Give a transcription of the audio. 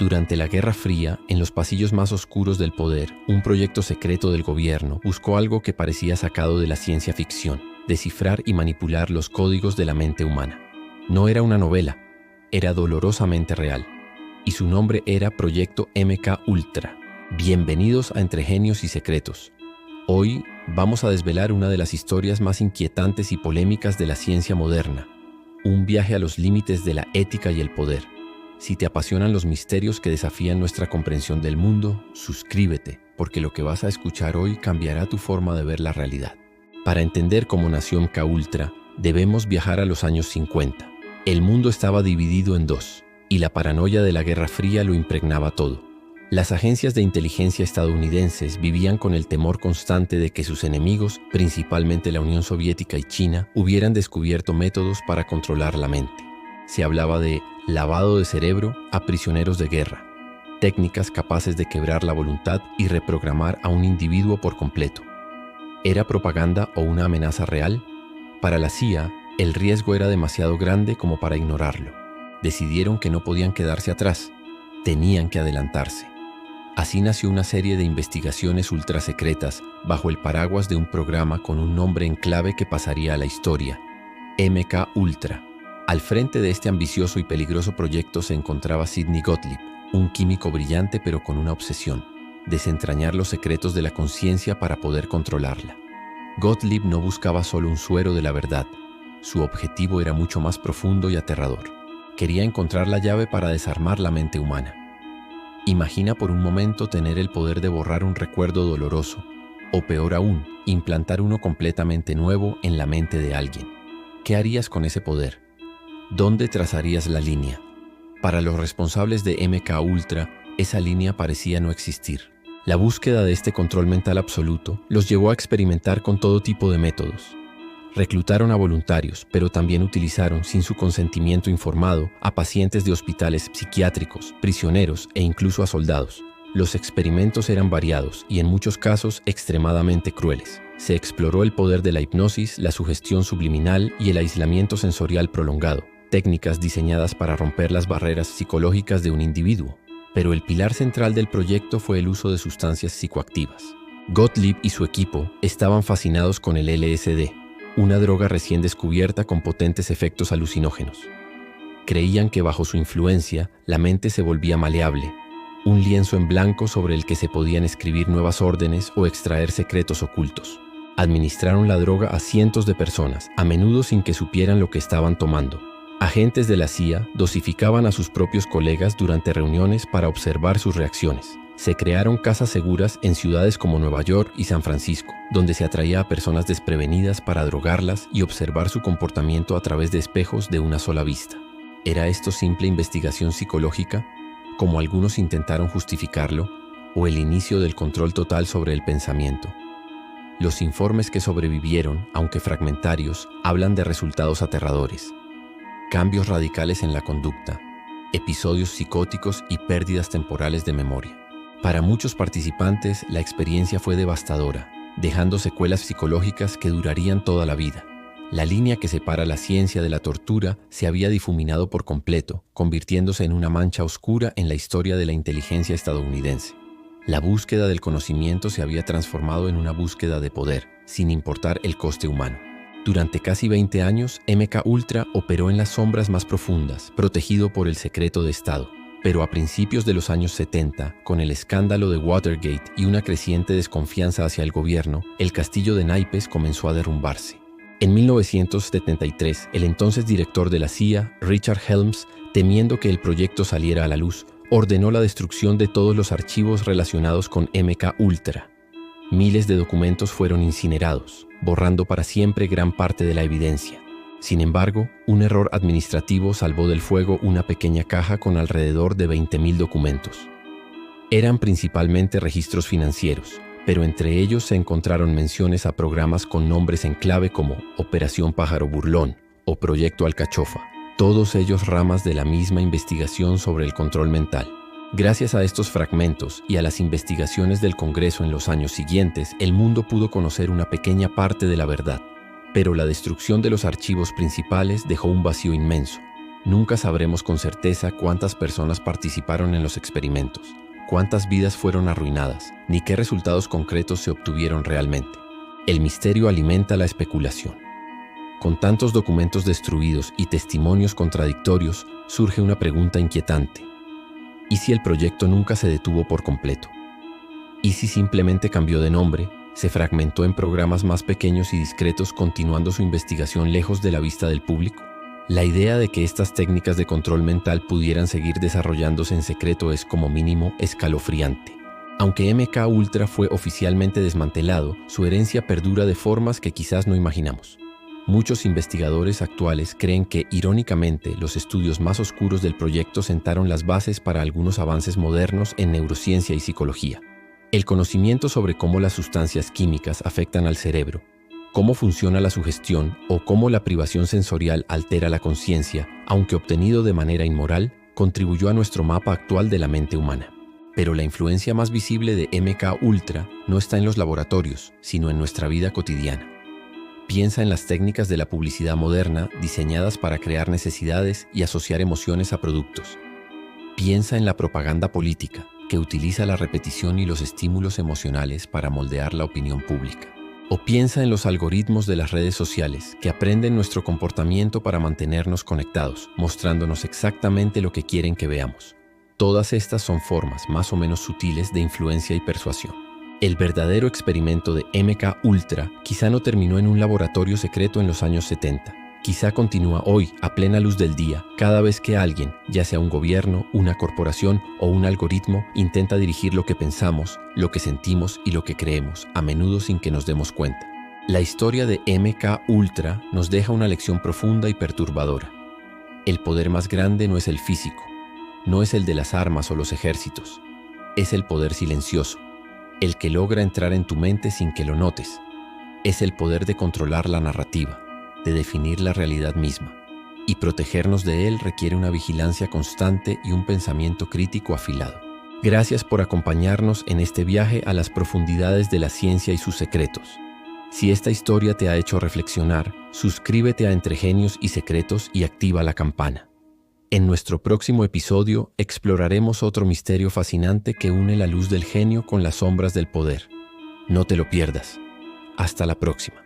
Durante la Guerra Fría, en los pasillos más oscuros del poder, un proyecto secreto del gobierno buscó algo que parecía sacado de la ciencia ficción: descifrar y manipular los códigos de la mente humana. No era una novela, era dolorosamente real. Y su nombre era Proyecto MK Ultra. Bienvenidos a Entre Genios y Secretos. Hoy vamos a desvelar una de las historias más inquietantes y polémicas de la ciencia moderna. Un viaje a los límites de la ética y el poder. Si te apasionan los misterios que desafían nuestra comprensión del mundo, suscríbete, porque lo que vas a escuchar hoy cambiará tu forma de ver la realidad. Para entender cómo nació MK Ultra, debemos viajar a los años 50. El mundo estaba dividido en dos, y la paranoia de la Guerra Fría lo impregnaba todo. Las agencias de inteligencia estadounidenses vivían con el temor constante de que sus enemigos, principalmente la Unión Soviética y China, hubieran descubierto métodos para controlar la mente. Se hablaba de lavado de cerebro a prisioneros de guerra, técnicas capaces de quebrar la voluntad y reprogramar a un individuo por completo. ¿Era propaganda o una amenaza real? Para la CIA, el riesgo era demasiado grande como para ignorarlo. Decidieron que no podían quedarse atrás, tenían que adelantarse. Así nació una serie de investigaciones ultrasecretas bajo el paraguas de un programa con un nombre en clave que pasaría a la historia: MK Ultra. Al frente de este ambicioso y peligroso proyecto se encontraba Sidney Gottlieb, un químico brillante pero con una obsesión: desentrañar los secretos de la conciencia para poder controlarla. Gottlieb no buscaba solo un suero de la verdad, su objetivo era mucho más profundo y aterrador. Quería encontrar la llave para desarmar la mente humana. Imagina por un momento tener el poder de borrar un recuerdo doloroso, o peor aún, implantar uno completamente nuevo en la mente de alguien. ¿Qué harías con ese poder? ¿Dónde trazarías la línea? Para los responsables de MK Ultra, esa línea parecía no existir. La búsqueda de este control mental absoluto los llevó a experimentar con todo tipo de métodos. Reclutaron a voluntarios, pero también utilizaron, sin su consentimiento informado, a pacientes de hospitales psiquiátricos, prisioneros e incluso a soldados. Los experimentos eran variados y en muchos casos extremadamente crueles. Se exploró el poder de la hipnosis, la sugestión subliminal y el aislamiento sensorial prolongado, técnicas diseñadas para romper las barreras psicológicas de un individuo. Pero el pilar central del proyecto fue el uso de sustancias psicoactivas. Gottlieb y su equipo estaban fascinados con el LSD, una droga recién descubierta con potentes efectos alucinógenos. Creían que bajo su influencia, la mente se volvía maleable, un lienzo en blanco sobre el que se podían escribir nuevas órdenes o extraer secretos ocultos. Administraron la droga a cientos de personas, a menudo sin que supieran lo que estaban tomando. Agentes de la CIA dosificaban a sus propios colegas durante reuniones para observar sus reacciones. Se crearon casas seguras en ciudades como Nueva York y San Francisco, donde se atraía a personas desprevenidas para drogarlas y observar su comportamiento a través de espejos de una sola vista. ¿Era esto simple investigación psicológica, como algunos intentaron justificarlo, o el inicio del control total sobre el pensamiento? Los informes que sobrevivieron, aunque fragmentarios, hablan de resultados aterradores: cambios radicales en la conducta, episodios psicóticos y pérdidas temporales de memoria. Para muchos participantes, la experiencia fue devastadora, dejando secuelas psicológicas que durarían toda la vida. La línea que separa la ciencia de la tortura se había difuminado por completo, convirtiéndose en una mancha oscura en la historia de la inteligencia estadounidense. La búsqueda del conocimiento se había transformado en una búsqueda de poder, sin importar el coste humano. Durante casi 20 años, MK Ultra operó en las sombras más profundas, protegido por el secreto de Estado. Pero a principios de los años 70, con el escándalo de Watergate y una creciente desconfianza hacia el gobierno, el castillo de naipes comenzó a derrumbarse. En 1973, el entonces director de la CIA, Richard Helms, temiendo que el proyecto saliera a la luz, ordenó la destrucción de todos los archivos relacionados con MK Ultra. Miles de documentos fueron incinerados, borrando para siempre gran parte de la evidencia. Sin embargo, un error administrativo salvó del fuego una pequeña caja con alrededor de 20.000 documentos. Eran principalmente registros financieros, pero entre ellos se encontraron menciones a programas con nombres en clave como Operación Pájaro Burlón o Proyecto Alcachofa, todos ellos ramas de la misma investigación sobre el control mental. Gracias a estos fragmentos y a las investigaciones del Congreso en los años siguientes, el mundo pudo conocer una pequeña parte de la verdad. Pero la destrucción de los archivos principales dejó un vacío inmenso. Nunca sabremos con certeza cuántas personas participaron en los experimentos, cuántas vidas fueron arruinadas, ni qué resultados concretos se obtuvieron realmente. El misterio alimenta la especulación. Con tantos documentos destruidos y testimonios contradictorios, surge una pregunta inquietante. ¿Y si el proyecto nunca se detuvo por completo? ¿Y si simplemente cambió de nombre, se fragmentó en programas más pequeños y discretos, continuando su investigación lejos de la vista del público? La idea de que estas técnicas de control mental pudieran seguir desarrollándose en secreto es, como mínimo, escalofriante. Aunque MK Ultra fue oficialmente desmantelado, su herencia perdura de formas que quizás no imaginamos. Muchos investigadores actuales creen que, irónicamente, los estudios más oscuros del proyecto sentaron las bases para algunos avances modernos en neurociencia y psicología. El conocimiento sobre cómo las sustancias químicas afectan al cerebro, cómo funciona la sugestión o cómo la privación sensorial altera la conciencia, aunque obtenido de manera inmoral, contribuyó a nuestro mapa actual de la mente humana. Pero la influencia más visible de MK Ultra no está en los laboratorios, sino en nuestra vida cotidiana. Piensa en las técnicas de la publicidad moderna diseñadas para crear necesidades y asociar emociones a productos. Piensa en la propaganda política, que utiliza la repetición y los estímulos emocionales para moldear la opinión pública. O piensa en los algoritmos de las redes sociales, que aprenden nuestro comportamiento para mantenernos conectados, mostrándonos exactamente lo que quieren que veamos. Todas estas son formas más o menos sutiles de influencia y persuasión. El verdadero experimento de MK Ultra quizá no terminó en un laboratorio secreto en los años 70. Quizá continúa hoy, a plena luz del día, cada vez que alguien, ya sea un gobierno, una corporación o un algoritmo, intenta dirigir lo que pensamos, lo que sentimos y lo que creemos, a menudo sin que nos demos cuenta. La historia de MK Ultra nos deja una lección profunda y perturbadora. El poder más grande no es el físico, no es el de las armas o los ejércitos, es el poder silencioso, el que logra entrar en tu mente sin que lo notes. Es el poder de controlar la narrativa, de definir la realidad misma. Y protegernos de él requiere una vigilancia constante y un pensamiento crítico afilado. Gracias por acompañarnos en este viaje a las profundidades de la ciencia y sus secretos. Si esta historia te ha hecho reflexionar, suscríbete a Entre Genios y Secretos y activa la campana. En nuestro próximo episodio exploraremos otro misterio fascinante que une la luz del genio con las sombras del poder. No te lo pierdas. Hasta la próxima.